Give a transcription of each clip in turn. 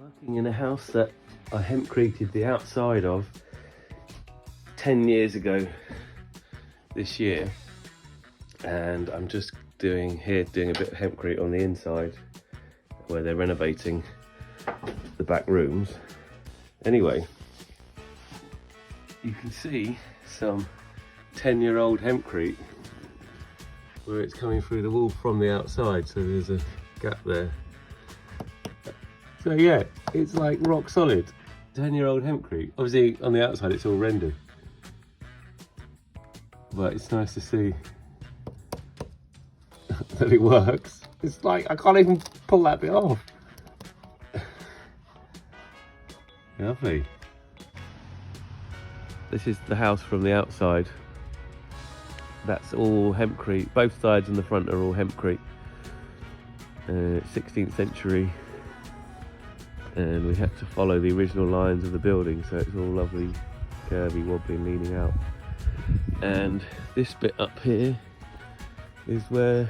Working in a house that I hempcreted the outside of 10 years ago this year, and I'm just doing a bit of hempcrete on the inside where they're renovating the back rooms. Anyway, you can see some 10-year-old hempcrete where it's coming through the wall from the outside, so there's a gap there. So yeah, it's like rock solid 10-year-old hempcrete. Obviously on the outside it's all rendered, but it's nice to see that it works. It's like I can't even pull that bit off. Lovely. This is the house from the outside. That's all hempcrete. Both sides and the front are all hempcrete. 16th century. And we had to follow the original lines of the building, so it's all lovely, curvy, wobbly, leaning out. And this bit up here is where,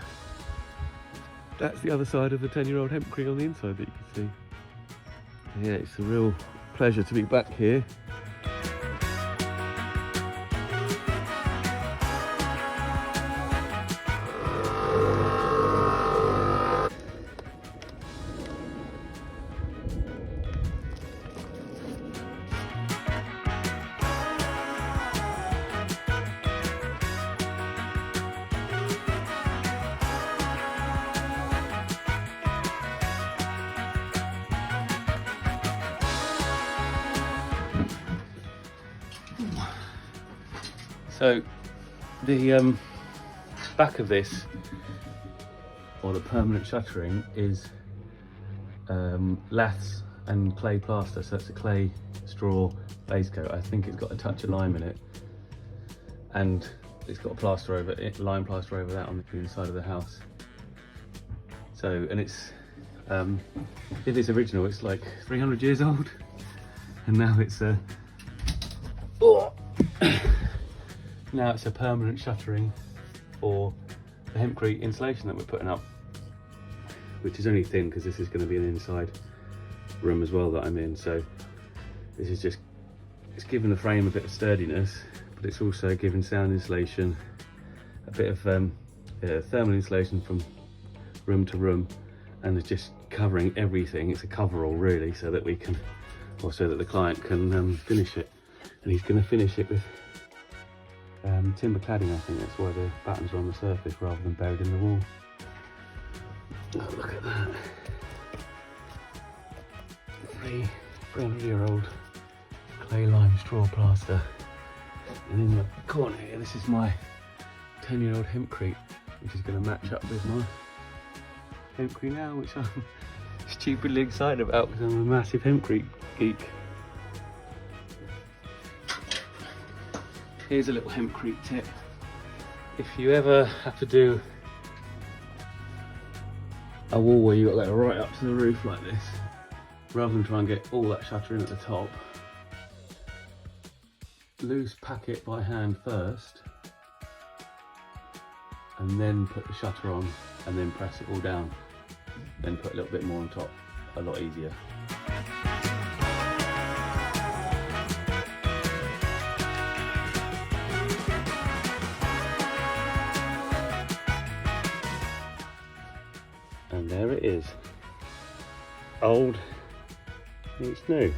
that's the other side of the 10-year-old hempcrete on the inside that you can see. Yeah, it's a real pleasure to be back here. So the back of this, or the permanent shuttering, is laths and clay plaster. So it's a clay straw base coat. I think it's got a touch of lime in it, and it's got a plaster over it, lime plaster over that on the inside of the house. So, and it's if it's original, it's like 300 years old, and now it's a now it's a permanent shuttering for the hempcrete insulation that we're putting up, which is only thin because this is going to be an inside room as well that I'm in. So this is just, it's giving the frame a bit of sturdiness, but it's also giving sound insulation, a bit of thermal insulation from room to room, and it's just covering everything. It's a coverall really, so that we can, or so that the client can finish it. And he's going to finish it with timber cladding. I think that's why the buttons are on the surface rather than buried in the wall. Oh, look at that. 300-year-old clay lime straw plaster. And in the corner here, this is my 10-year-old hempcrete, which is going to match up with my hempcrete now, which I'm stupidly excited about because I'm a massive hempcrete geek. Here's a little hempcrete tip. If you ever have to do a wall where you've got to go right up to the roof like this, rather than try and get all that shuttering at the top, loose pack it by hand first, and then put the shutter on, and then press it all down. Then put a little bit more on top, a lot easier. And there it is. Old meets new.